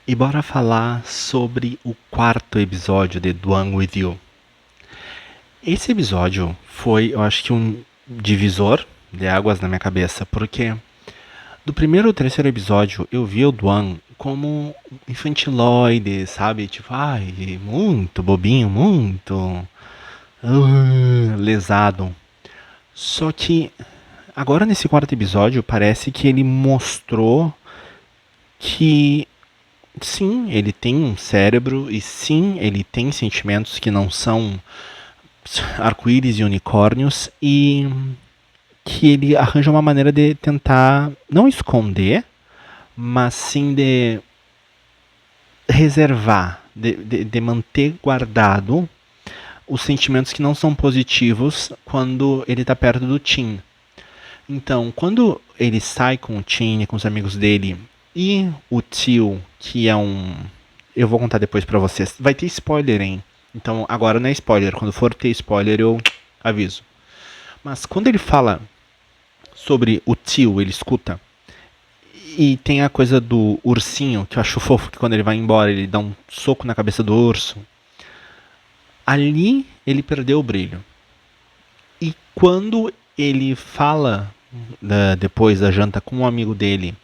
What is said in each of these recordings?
E bora falar sobre o quarto episódio de The One With You. Esse episódio foi, eu acho que um divisor de águas na minha cabeça, porque do primeiro ao terceiro episódio eu vi o Duan como infantiloide, sabe? Tipo, ai, muito bobinho, muito lesado. Só que agora nesse quarto episódio parece que ele mostrou que sim, ele tem um cérebro e sim, ele tem sentimentos que não são arco-íris e unicórnios e que ele arranja uma maneira de tentar não esconder, mas sim de reservar, de manter guardado os sentimentos que não são positivos quando ele está perto do Tim. Então, quando ele sai com o Tim e com os amigos dele e o tio, que é um. Eu vou contar depois pra vocês. Vai ter spoiler, hein? Então, agora não é spoiler. Quando for ter spoiler, eu aviso. Mas quando ele fala sobre o tio, ele escuta. E tem a coisa do ursinho, que eu acho fofo, que quando ele vai embora, ele dá um soco na cabeça do urso. Ali ele perdeu o brilho. E quando ele fala depois da janta com um amigo dele,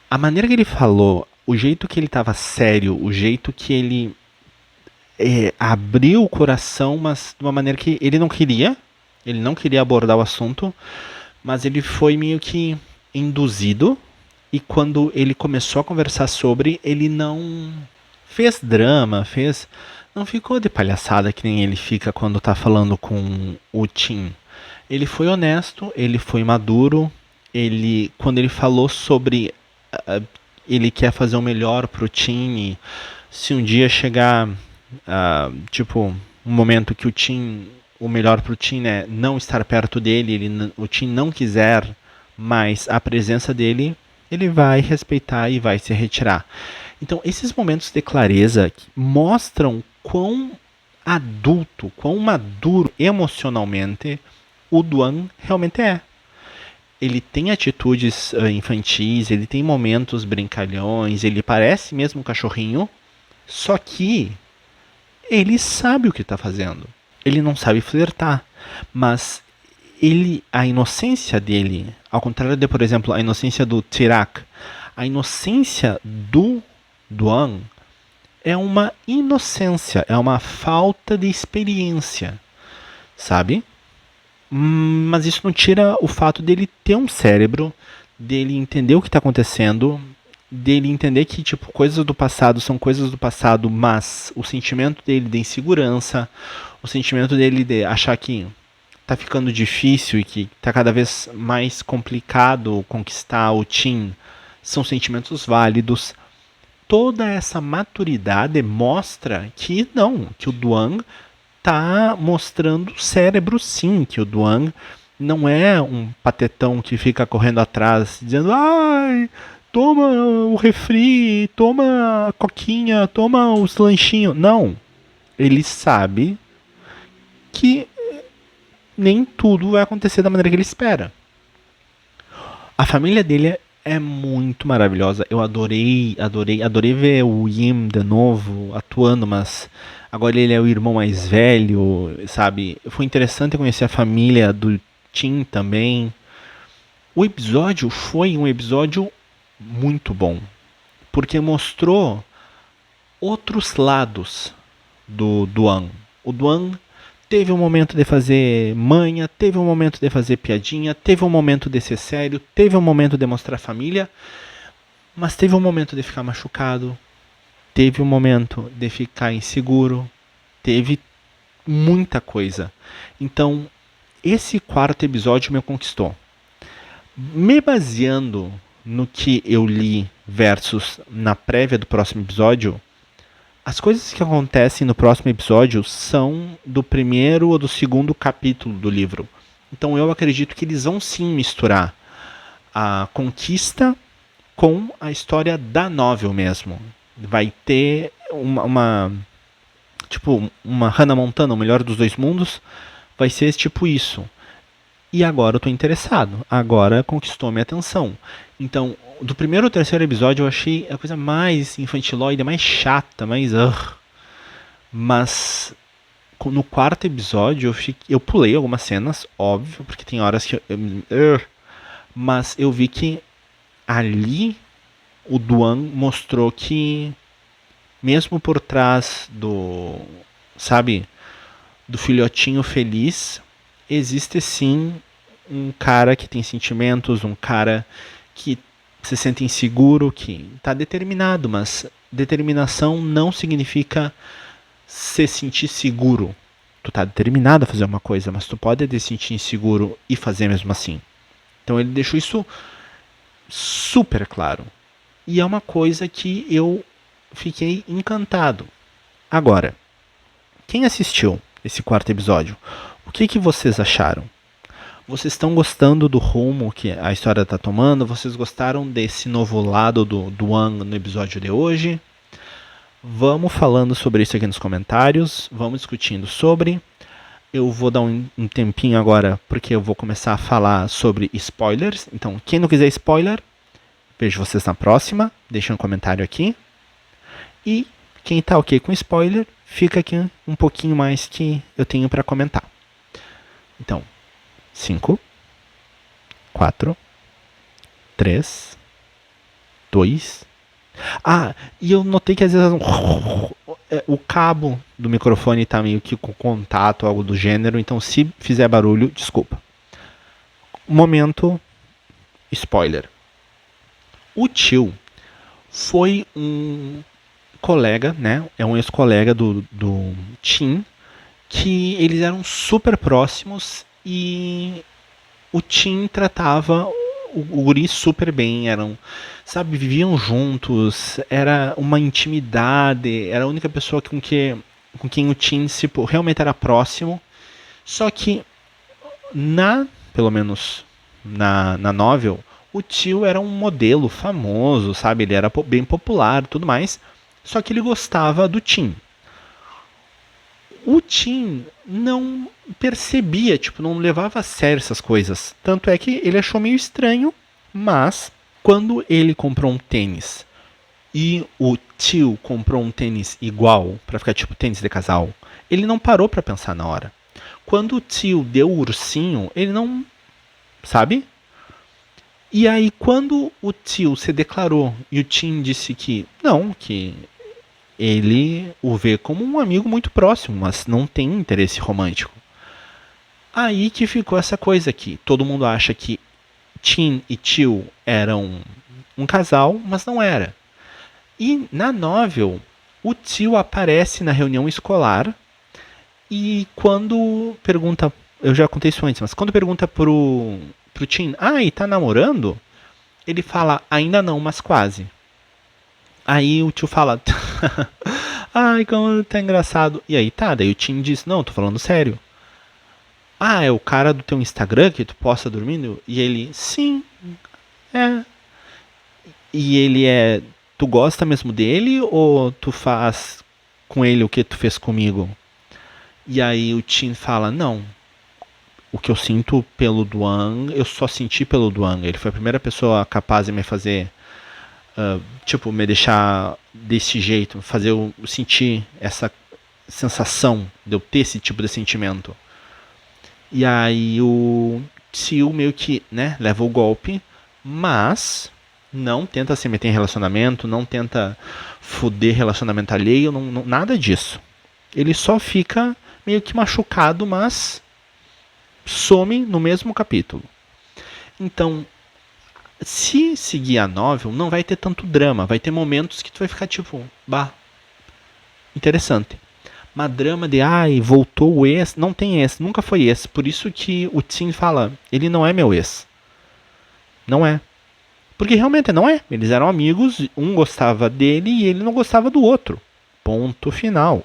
a maneira que ele falou, o jeito que ele estava sério, o jeito que ele abriu o coração, mas de uma maneira que ele não queria abordar o assunto, mas ele foi meio que induzido, e quando ele começou a conversar sobre, ele não fez drama, não ficou de palhaçada que nem ele fica quando tá falando com o Tim. Ele foi honesto, ele foi maduro, quando ele falou sobre ele quer fazer o melhor pro time, se um dia chegar tipo um momento que o melhor pro time é não estar perto dele, o time não quiser mais a presença dele, ele vai respeitar e vai se retirar. Então, esses momentos de clareza mostram quão adulto, quão maduro emocionalmente o Duan realmente é. Ele tem atitudes infantis, ele tem momentos brincalhões, ele parece mesmo um cachorrinho, só que ele sabe o que está fazendo. Ele não sabe flertar, mas a inocência dele, ao contrário de, por exemplo, a inocência do Tirak, a inocência do Duan é uma inocência, é uma falta de experiência, sabe? Mas isso não tira o fato dele ter um cérebro, dele entender o que está acontecendo, dele entender que tipo coisas do passado são coisas do passado, mas o sentimento dele de insegurança, o sentimento dele de achar que tá ficando difícil e que tá cada vez mais complicado conquistar o Tim, são sentimentos válidos. Toda essa maturidade mostra que não, que o Duan tá mostrando o cérebro sim, que o Duan não é um patetão que fica correndo atrás dizendo ai, toma o refri, toma a coquinha, toma os lanchinhos. Não, ele sabe que nem tudo vai acontecer da maneira que ele espera. A família dele é muito maravilhosa. Eu adorei ver o Yim de novo atuando, mas agora ele é o irmão mais velho, sabe? Foi interessante conhecer a família do Tim também. O episódio foi um episódio muito bom, porque mostrou outros lados do Duan. O Duan teve um momento de fazer manha, teve um momento de fazer piadinha, teve um momento de ser sério, teve um momento de mostrar família, mas teve um momento de ficar machucado, teve um momento de ficar inseguro, teve muita coisa. Então, esse quarto episódio me conquistou. Me baseando no que eu li versus na prévia do próximo episódio, as coisas que acontecem no próximo episódio são do primeiro ou do segundo capítulo do livro. Então eu acredito que eles vão sim misturar a conquista com a história da novel mesmo. Vai ter tipo uma Hannah Montana, o melhor dos dois mundos, vai ser tipo isso. E agora eu tô interessado. Agora conquistou minha atenção. Então, do primeiro ao terceiro episódio eu achei a coisa mais infantiloide, mais chata, mais... Mas no quarto episódio eu pulei algumas cenas, óbvio, porque tem horas que mas eu vi que ali o Duan mostrou que mesmo por trás do, sabe, do filhotinho feliz, existe sim um cara que tem sentimentos, um cara que se sente inseguro, que está determinado, mas determinação não significa se sentir seguro. Tu tá determinado a fazer uma coisa, mas tu pode te sentir inseguro e fazer mesmo assim. Então ele deixou isso super claro. E é uma coisa que eu fiquei encantado. Agora, quem assistiu esse quarto episódio, o que vocês acharam? Vocês estão gostando do rumo que a história está tomando? Vocês gostaram desse novo lado do Duan no episódio de hoje? Vamos falando sobre isso aqui nos comentários, vamos discutindo sobre. Eu vou dar um tempinho agora, porque eu vou começar a falar sobre spoilers. Então, quem não quiser spoiler, vejo vocês na próxima. Deixa um comentário aqui. E quem tá ok com spoiler, fica aqui um pouquinho mais que eu tenho para comentar. Então, 5, 4, 3, 2... e eu notei que às vezes o cabo do microfone está meio que com contato, algo do gênero, então se fizer barulho, desculpa. Momento spoiler. O tio foi um colega, né? É um ex-colega do Tim, que eles eram super próximos e o Tim tratava o guri super bem, sabe, viviam juntos, era uma intimidade, era a única pessoa com quem o Tim realmente era próximo. Só que pelo menos na novel, o tio era um modelo famoso, sabe, ele era bem popular e tudo mais, só que ele gostava do Tim. O Tim não percebia, não levava a sério essas coisas. Tanto é que ele achou meio estranho, mas quando ele comprou um tênis e o tio comprou um tênis igual, pra ficar tipo tênis de casal, ele não parou pra pensar na hora. Quando o tio deu o ursinho, ele não... sabe? E aí quando o tio se declarou e o Tim disse que não, que ele o vê como um amigo muito próximo, mas não tem interesse romântico. Aí que ficou essa coisa aqui. Todo mundo acha que Tim e tio eram um casal, mas não era. E na novel, o tio aparece na reunião escolar e quando pergunta... Eu já contei isso antes, mas quando pergunta pro Tim, e tá namorando? Ele fala, ainda não, mas quase. Aí o tio fala, ai, como tá engraçado. E aí daí o Tim diz, não, tô falando sério. É o cara do teu Instagram que tu posta dormindo? E ele, sim, é. E ele tu gosta mesmo dele ou tu faz com ele o que tu fez comigo? E aí o Tim fala, não, o que eu sinto pelo Duan, eu só senti pelo Duan. Ele foi a primeira pessoa capaz de me fazer... me deixar desse jeito, fazer eu sentir essa sensação de eu ter esse tipo de sentimento. E aí o tio meio que, né, leva o golpe, mas não tenta se meter em relacionamento, não tenta foder relacionamento alheio, nada disso. Ele só fica meio que machucado, mas some no mesmo capítulo. Então, se seguir a novel, não vai ter tanto drama. Vai ter momentos que tu vai ficar tipo, interessante. Mas drama de, voltou o ex, não tem ex, nunca foi ex. Por isso que o Tim fala, ele não é meu ex. Não é. Porque realmente não é. Eles eram amigos, um gostava dele e ele não gostava do outro. Ponto final.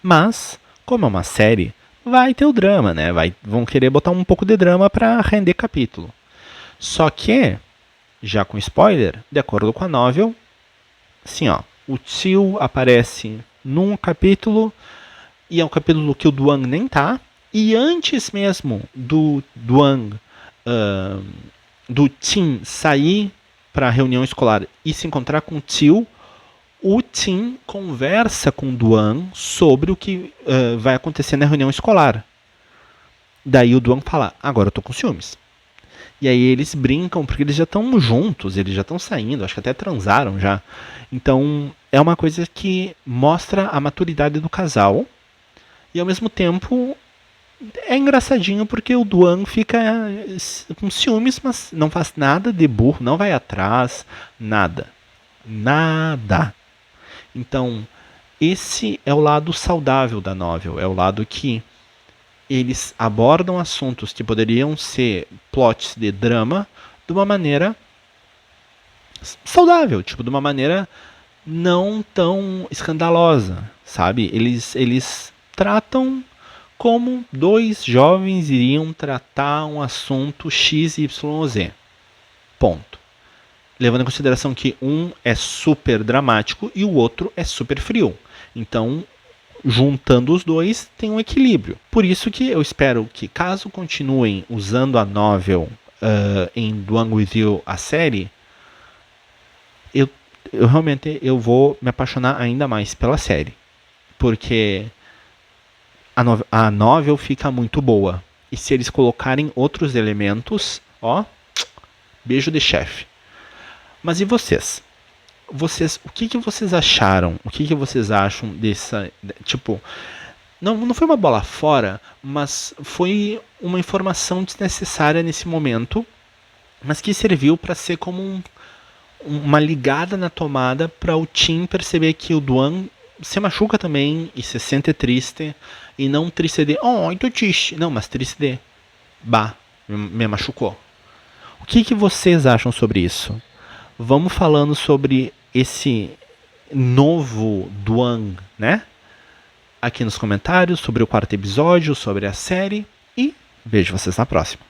Mas, como é uma série, vai ter o drama, né? Vão querer botar um pouco de drama pra render capítulo. Só que, já com spoiler, de acordo com a novel, assim, o tio aparece num capítulo e é um capítulo que o Duan nem tá. E antes mesmo do Duan do Tim sair para a reunião escolar e se encontrar com o tio, o Tim conversa com o Duan sobre o que vai acontecer na reunião escolar. Daí o Duan fala, agora eu tô com ciúmes. E aí eles brincam, porque eles já estão juntos, eles já estão saindo, acho que até transaram já. Então é uma coisa que mostra a maturidade do casal. E ao mesmo tempo é engraçadinho porque o Duan fica com ciúmes, mas não faz nada de burro, não vai atrás, nada. Nada. Então, esse é o lado saudável da novel, é o lado que eles abordam assuntos que poderiam ser plots de drama de uma maneira saudável, tipo, de uma maneira não tão escandalosa, sabe? Eles tratam como dois jovens iriam tratar um assunto XYZ. Ponto. Levando em consideração que um é super dramático e o outro é super frio. Então, juntando os dois, tem um equilíbrio. Por isso que eu espero que, caso continuem usando a novel em Duan With You, a série, eu realmente vou me apaixonar ainda mais pela série. Porque a novel fica muito boa. E se eles colocarem outros elementos, ó, beijo de chefe. Mas e vocês? O que vocês acharam? O que vocês acham dessa... Tipo, não foi uma bola fora, mas foi uma informação desnecessária nesse momento, mas que serviu para ser como uma ligada na tomada para o Tim perceber que o Duan se machuca também e se sente triste, e não triste de, oh, tô triste. Não, mas triste de, bah, me machucou. O que vocês acham sobre isso? Vamos falando sobre esse novo Duan, né? Aqui nos comentários, sobre o quarto episódio, sobre a série. E vejo vocês na próxima.